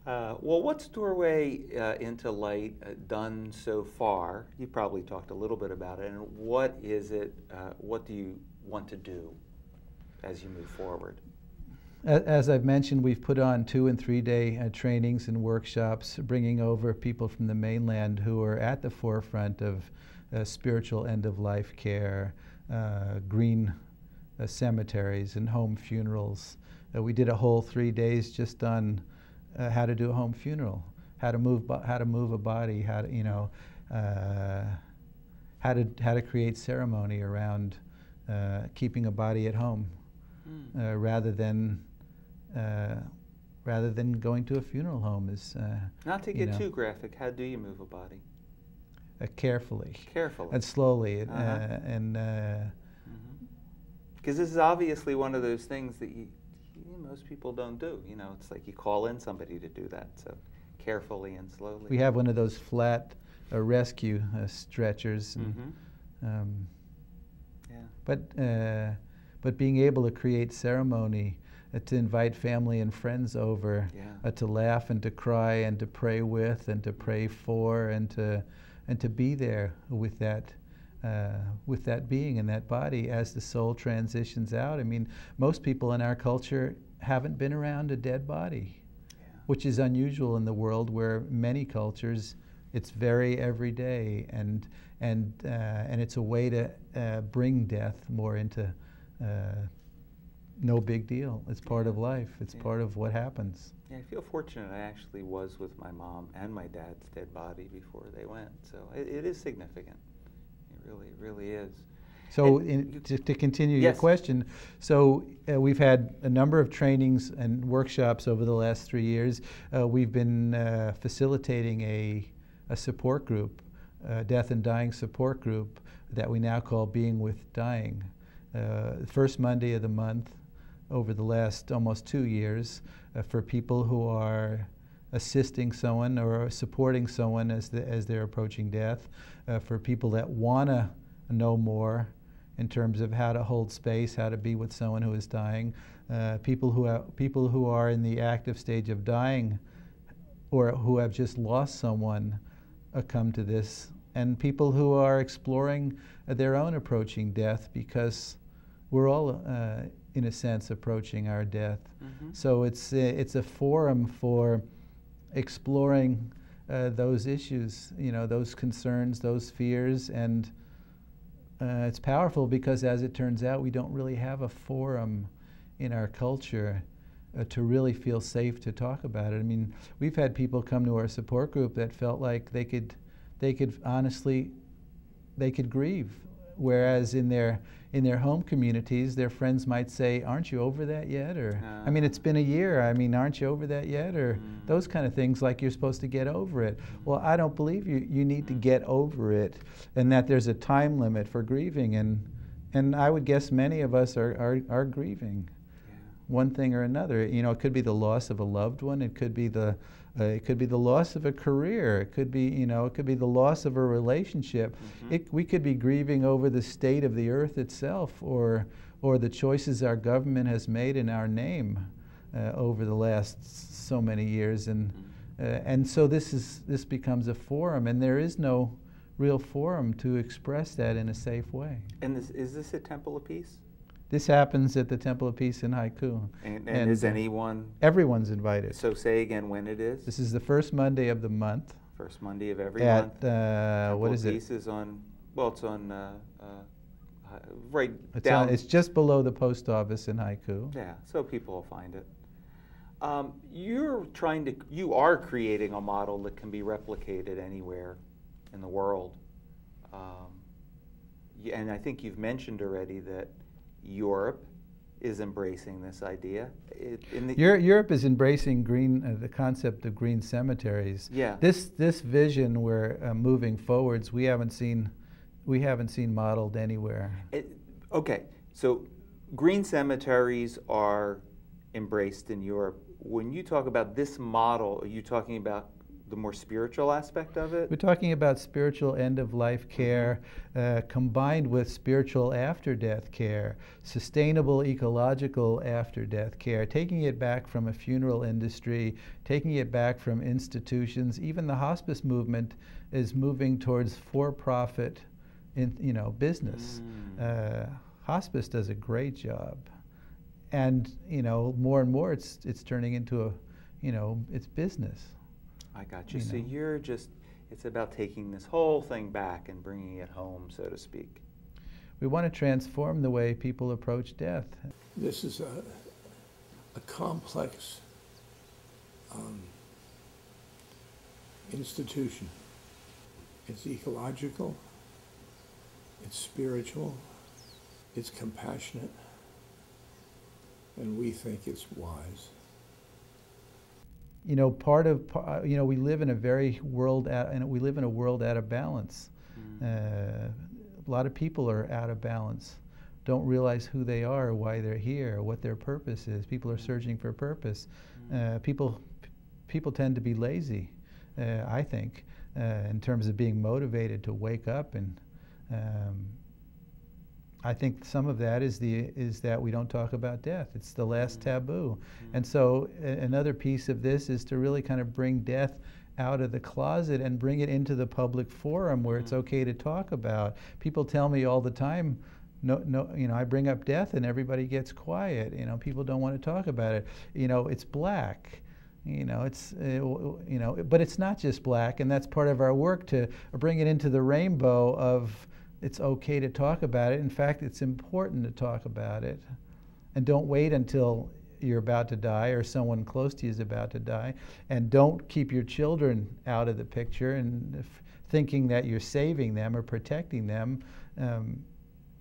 Well, what's Doorway into Light done so far? You probably talked a little bit about it. And what is it, what do you want to do as you move forward? As I've mentioned, we've put on 2- and 3-day trainings and workshops, bringing over people from the mainland who are at the forefront of spiritual end-of-life care, green cemeteries, and home funerals. We did a whole 3 days just on how to do a home funeral, how to move a body, how to how to create ceremony around keeping a body at home, rather than going to a funeral home. Is not to get too graphic. How do you move a body? Carefully. Carefully. And slowly. Because this is obviously one of those things that most people don't do. It's like you call in somebody to do that. So carefully and slowly. We have one of those flat rescue stretchers. And, but being able to create ceremony, to invite family and friends over, to laugh and to cry and to pray with and to pray for and to be there with that being and that body as the soul transitions out. I mean, most people in our culture haven't been around a dead body, which is unusual in the world where many cultures it's very everyday, and it's a way to bring death more into no big deal. It's part of life. It's part of what happens. Yeah, I feel fortunate. I actually was with my mom and my dad's dead body before they went, so it is significant. It really is. So to continue your question, so we've had a number of trainings and workshops over the last 3 years. We've been facilitating a support group, death and dying support group that we now call Being with Dying. First Monday of the month over the last almost 2 years for people who are assisting someone or supporting someone as they're approaching death, for people that want to know more in terms of how to hold space, how to be with someone who is dying, people who are in the active stage of dying or who have just lost someone come to this, and people who are exploring their own approaching death, because we're all in a sense approaching our death. So it's a forum for exploring those issues, those concerns, those fears, and it's powerful because, as it turns out, we don't really have a forum in our culture to really feel safe to talk about it. I mean, we've had people come to our support group that felt like they could honestly grieve, whereas in their home communities, their friends might say, "Aren't you over that yet?" Or, "I mean, it's been a year. I mean, aren't you over that yet?" Or those kind of things, like you're supposed to get over it. Well, I don't believe you need to get over it, and that there's a time limit for grieving, and I would guess many of us are grieving one thing or another. It could be the loss of a loved one. It could be the loss of a career. It could be the loss of a relationship. We could be grieving over the state of the earth itself, or the choices our government has made in our name over the last so many years, and so this becomes a forum, and there is no real forum to express that in a safe way. And is this a Temple of Peace? This happens at the Temple of Peace in Haiku. And is anyone? Everyone's invited. So say again when it is. This is the first Monday of the month. First Monday of every month. What is it? Peace is on. Well, it's on right down. It's just below the post office in Haiku. Yeah, so people will find it. You are creating a model that can be replicated anywhere in the world, and I think you've mentioned already that Europe is embracing this idea. Europe is embracing the concept of green cemeteries. Yeah. This vision we're moving forwards, we haven't seen modeled anywhere. Okay, so green cemeteries are embraced in Europe. When you talk about this model, are you talking about the more spiritual aspect of it? We're talking about spiritual end-of-life care combined with spiritual after-death care, sustainable ecological after-death care, taking it back from a funeral industry, taking it back from institutions. Even the hospice movement is moving towards for-profit business. Hospice does a great job. And, more and more it's turning into it's business. I got you. So you're just, it's about taking this whole thing back and bringing it home, so to speak. We want to transform the way people approach death. This is a complex institution. It's ecological, it's spiritual, it's compassionate, and we think it's wise. We live in a world out of balance. A lot of people are out of balance, don't realize who they are, why they're here, what their purpose is. People are searching for purpose. People tend to be lazy, I think, in terms of being motivated to wake up, and I think some of that is that we don't talk about death. It's the last taboo. And so another piece of this is to really kind of bring death out of the closet and bring it into the public forum where it's okay to talk about. People tell me all the time, I bring up death and everybody gets quiet. People don't want to talk about it. It's black. But it's not just black, and that's part of our work to bring it into the rainbow of it's okay to talk about it. In fact, it's important to talk about it. And don't wait until you're about to die or someone close to you is about to die. And don't keep your children out of the picture and thinking that you're saving them or protecting them.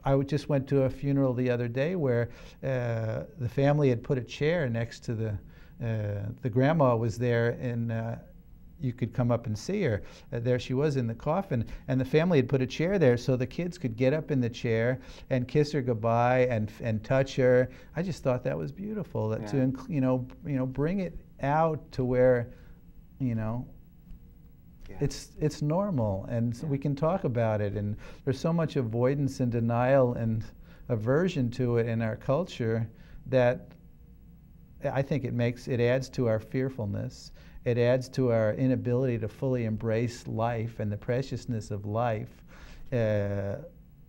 I just went to a funeral the other day where the family had put a chair next to the grandma was there, and you could come up and see her. There she was in the coffin, and the family had put a chair there so the kids could get up in the chair and kiss her goodbye and touch her. I just thought that was beautiful. That to bring it out to where it's normal, and so we can talk about it. And there's so much avoidance and denial and aversion to it in our culture that I think it adds to our fearfulness. It adds to our inability to fully embrace life and the preciousness of life, and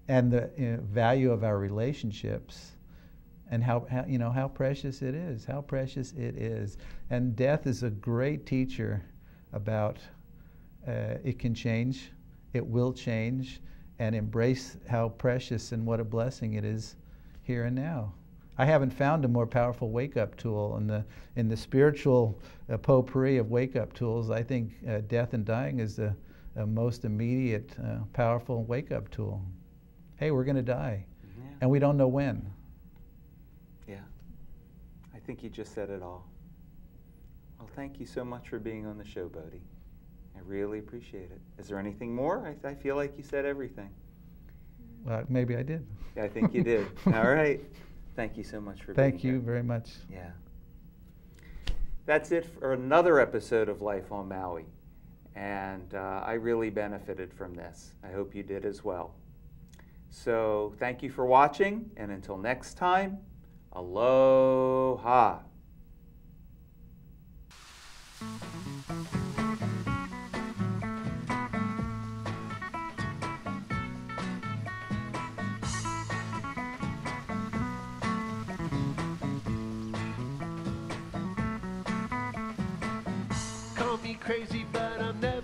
the value of our relationships, and how precious it is. How precious it is. And death is a great teacher about it can change, it will change, and embrace how precious and what a blessing it is here and now. I haven't found a more powerful wake-up tool in the spiritual potpourri of wake-up tools. I think death and dying is the most immediate, powerful wake-up tool. Hey, we're going to die, and we don't know when. Yeah, I think you just said it all. Well, thank you so much for being on the show, Bodhi. I really appreciate it. Is there anything more? I feel like you said everything. Well, maybe I did. Yeah, I think you did. All right. Thank you so much for being here. Thank you very much. Yeah. That's it for another episode of Life on Maui. And I really benefited from this. I hope you did as well. So thank you for watching, and until next time, aloha. Call me crazy, but I'm never